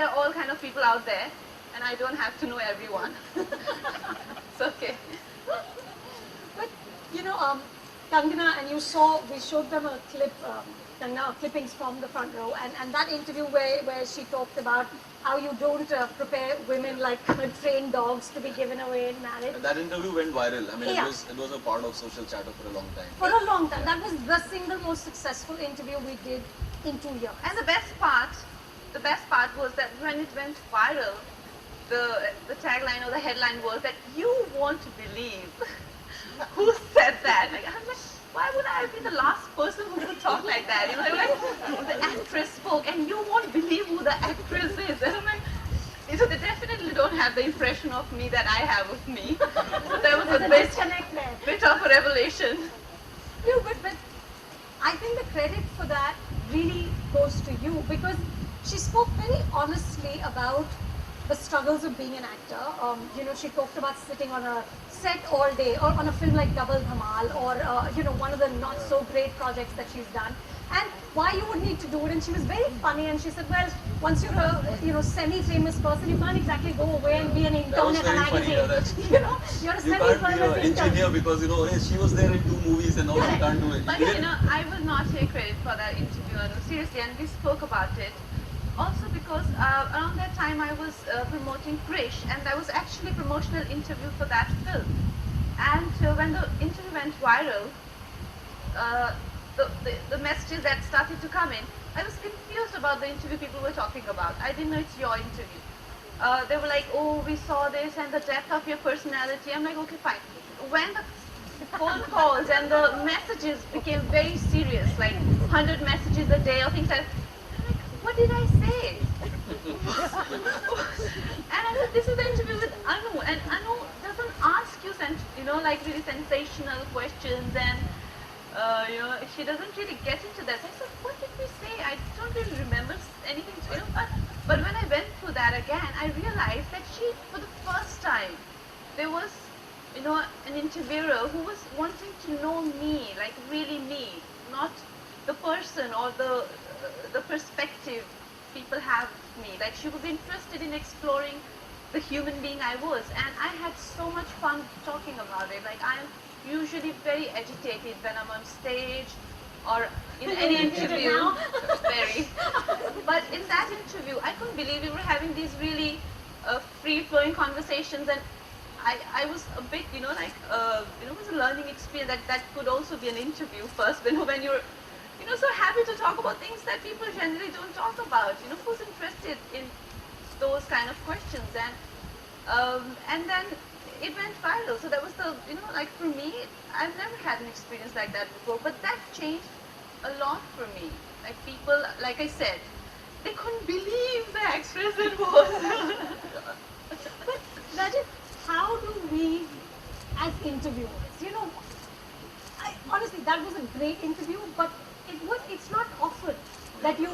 there are all kind of people out there, and I don't have to know everyone. It's okay. But you know, Kangana, and we showed them a clip, Kangana, clippings from the front row, and that interview where she talked about how you don't prepare women like trained dogs to be given away in marriage. And that interview went viral. I mean, Yeah. it was a part of social chatter for a long time. For a long time. That was the single most successful interview we did in 2 years. And the best part was that when it went viral, the tagline or the headline was that you won't believe who said that. Like, I was like, why would I be the last person who would talk like that? You know, they were like, the actress spoke, and you won't believe who the actress is. And I'm like, so they definitely don't have the impression of me that I have of me. So there was a bit of a revelation. No, but I think the credit for that really goes to you, because she spoke very honestly about the struggles of being an actor. You know, she talked about sitting on a set all day, or on a film like Double Dhamal, or you know, one of the not so great projects that she's done, and why you would need to do it. And she was very funny, and she said, well, once you're a semi-famous person, you can't exactly go away and be an intern at a magazine. You know, you're a semi-famous engineer because, you know, hey, she was there in 2 movies and now she can't do it. But you know, I will not take credit for that interview. No, seriously, and we spoke about it. Also because around that time I was promoting Krish, and there was actually a promotional interview for that film. And when the interview went viral, the messages that started to come in, I was confused about the interview people were talking about. I didn't know it's your interview. They were like, oh, we saw this and the depth of your personality. I'm like, okay, fine. When the phone calls and the messages became very serious, like 100 messages a day or things like that, I'm like, what did I say? And I said, this is the interview with Anu, and Anu doesn't ask you, like really sensational questions, and you know, she doesn't really get into that. So I said, what did we say? I don't really remember anything, you know. But when I went through that again, I realized that she, for the first time, there was, you know, an interviewer who was wanting to know me, like really me, not the person or the perspective people have of me. Like, she was interested in exploring the human being I was, and I had so much fun talking about it. Like, I'm usually very agitated when I'm on stage or in any interview. Very. But in that interview, I couldn't believe we were having these really free-flowing conversations, and I was a bit, you know, like, you know, it was a learning experience. That could also be an interview first, when you're, you know, so happy to talk about things that people generally don't talk about. You know, who's interested in those kind of questions? And then it went viral. So that was the, you know, like, for me, I've never had an experience like that before, but that changed a lot for me. Like, people, like I said, they couldn't believe the actress it was. But Rajat, how do we, as interviewers, you know, honestly, that was a great interview, but it's not often that you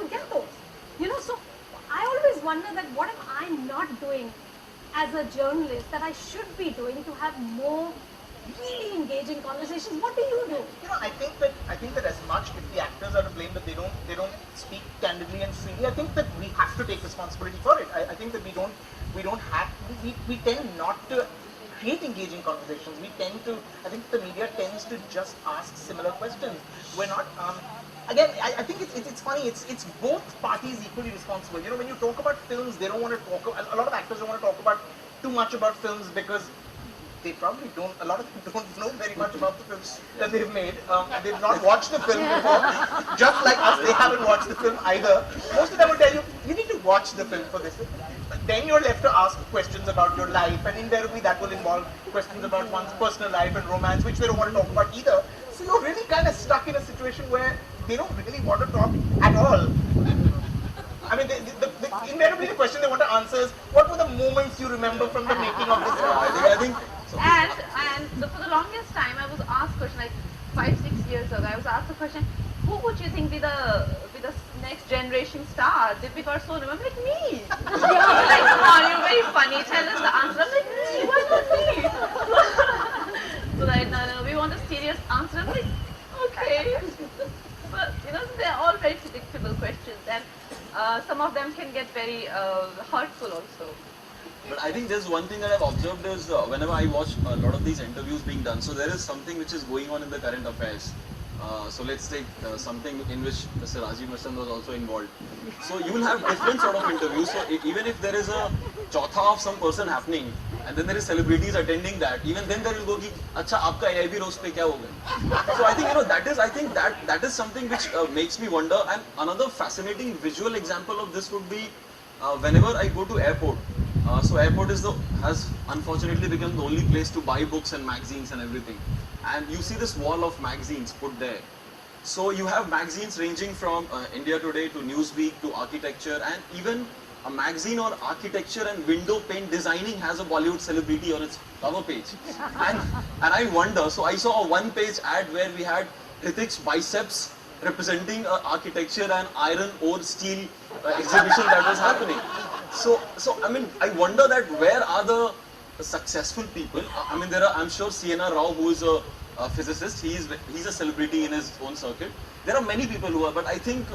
get those. You know, so I always wonder that what am I not doing as a journalist that I should be doing to have more really engaging conversations? What do you do? You know, I think that as much if the actors are to blame that they don't speak candidly and freely, I think that we have to take responsibility for it. I think that we tend not to create engaging conversations. I think the media tends to just ask similar questions. We're not, again, I think it's funny, it's both parties equally responsible. You know, when you talk about films, they don't want to talk, a lot of actors don't want to talk about too much about films because they probably don't, a lot of them don't know very much about the films that they've made. They've not watched the film before. Just like us, they haven't watched the film either. Most of them will tell you, you need to watch the film for this. But then you're left to ask questions about your life, and invariably that will involve questions about one's personal life and romance, which they don't want to talk about either. So you're really kind of stuck in a situation where they don't really want to talk at all. I mean, invariably the question they want to answer is, what were the moments you remember from the making of this film? I think so. And for the longest time, I was asked question, like 5-6 years ago, I was asked the question, who would you think be the next generation star, Deepika or Sonam? I'm like, me. Like, come on, you're very funny. Tell us the answer. I'm like, me. Why not me? So like, no, we want a serious answer. I'm like, okay. But you know, they're all very predictable questions, and some some of them can get very hurtful also. But I think there's one thing that I've observed is whenever I watch a lot of these interviews being done, so there is something which is going on in the current affairs. So let's take something in which Mr. Rajiv Mashran was also involved. So you will have different sort of interviews. So even if there is a chautha of some person happening, and then there is celebrities attending that, even then there will go ki, "Acha, aapka AIB roast pe kya hoga?" So I think that is something which makes me wonder. And another fascinating visual example of this would be whenever I go to airport. So airport has unfortunately become the only place to buy books and magazines and everything. And you see this wall of magazines put there. So you have magazines ranging from India Today to Newsweek to architecture, and even a magazine on architecture and window pane designing has a Bollywood celebrity on its cover page. And I wonder, so I saw a one-page ad where we had Hrithik's biceps representing architecture and iron ore steel exhibition that was happening. So I mean, I wonder that where are the successful people? I mean, I'm sure C.N.R. Rao, who is a physicist, he's a celebrity in his own circuit. There are many people who are, but I think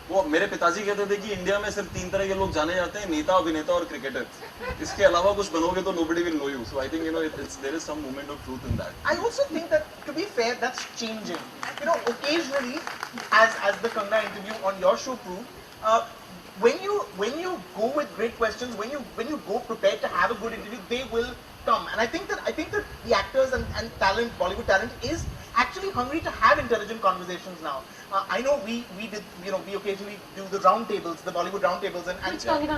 वो मेरे पिताजी कहते थे कि India में सिर्फ 3 तरह के लोग जाने जाते हैं, नेता, अभिनेता और क्रिकेटर. इसके अलावा कुछ बनोगे तो nobody will know you. So I think there is some moment of truth in that. I also think that, to be fair, that's changing. Occasionally, as the Kangna interview on your show proved, when you go with great questions, when you go prepared to have a good interview, they will come. And I think that the actors and talent, Bollywood talent, is actually hungry to have intelligent conversations now. I know we occasionally do the round tables, the Bollywood round tables, and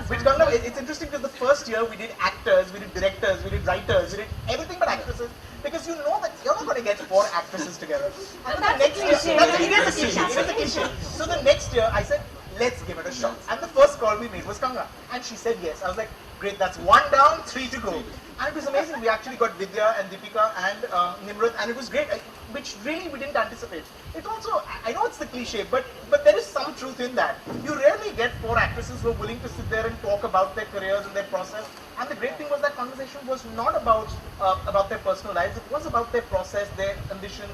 Which Kangna, it's interesting because the first year we did actors, we did directors, we did writers, we did everything but actresses, because you know that you're not going to get 4 actresses together. And then the next year, it is a cliche. So the next year I said, let's give it a shot. And the first call we made was Kangna, and she said yes. I was like, great, that's 1 down, 3 to go. And it was amazing. We actually got Vidya and Deepika and Nimrat, and it was great, which really we didn't anticipate. It also, I know it's the cliche, but there is some truth in that. You rarely get 4 actresses who are willing to sit there and talk about their careers and their process. And the great thing was that conversation was not about their personal lives. It was about their process, their ambitions,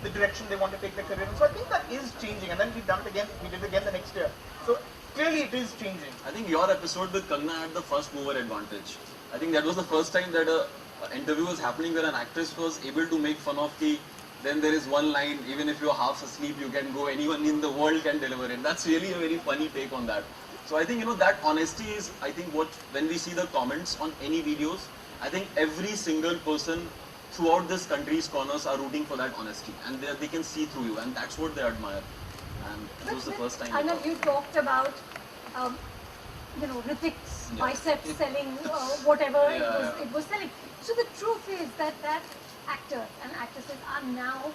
the direction they want to take their career in. So I think that is changing, and then we did it again the next year. So clearly it is changing. I think your episode with Kangna had the first mover advantage. I think that was the first time that an interview was happening where an actress was able to make fun of then there is one line, even if you're half asleep, you can go, anyone in the world can deliver it. That's really a very funny take on that. So I think, that honesty is, I think when we see the comments on any videos, I think every single person throughout this country's corners are rooting for that honesty, and they can see through you, and that's what they admire. And it was the first time. I know you talked about, Hrithik's biceps selling whatever it was selling. So the truth is that actors and actresses are now,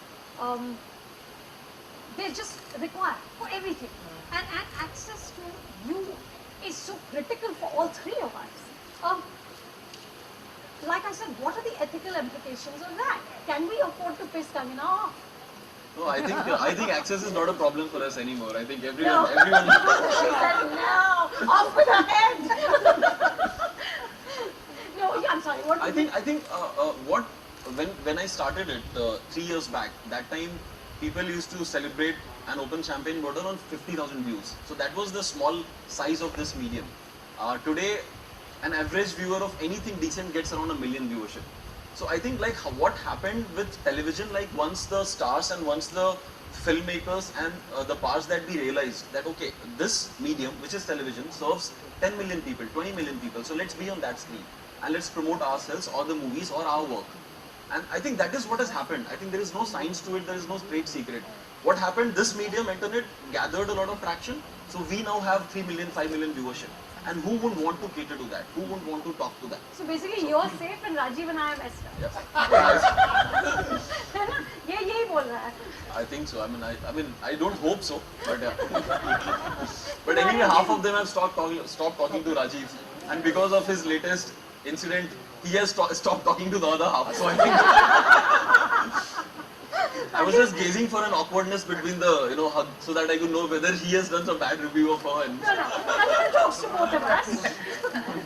they're just required for everything. And access to you is so critical for all 3 of us. Like I said, what are the ethical implications of that? Can we afford to piss Kangna off? No, I think access is not a problem for us anymore. I think everyone. No. She said no, off with her head. No, yeah, I'm sorry. What? I think when I started it 3 years back, that time people used to celebrate an open champagne bottle on 50,000 views. So that was the small size of this medium. Today, an average viewer of anything decent gets around 1 million viewership. So I think what happened with television, once the stars and once the filmmakers and the parts that we realized that okay, this medium, which is television, serves 10 million people, 20 million people. So let's be on that screen and let's promote ourselves or the movies or our work. And I think that is what has happened. I think there is no science to it, there is no great secret. What happened, this medium, internet, gathered a lot of traction. So we now have 3 million, 5 million viewership. And who would want to cater to that? Who would want to talk to that? So basically you're safe and Rajiv and I are messed up. Yes. है ना? ये यही बोल रहा है. I think so. I mean, I don't hope so, but but anyway, half of them have stopped talking to Rajiv, and because of his latest incident, he has stopped talking to the other half. So I think I was just gazing for an awkwardness between the hug, so that I could know whether he has done some bad review of her. And No, Kangna talks to both of us.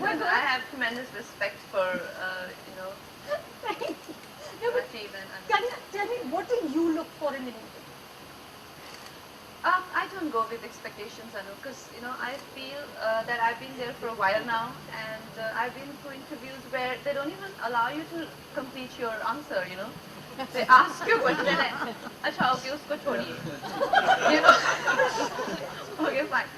We're good. I have tremendous respect for, No, but Rajiv and Kangna, tell me, what do you look for in an interview? I don't don't go with expectations, Anu, because I feel that I've been there for a while now, and I've been through interviews where they don't even allow you to complete your answer. They ask you a question and, अच्छा okay, उसको छोड़िए. Okay, fine.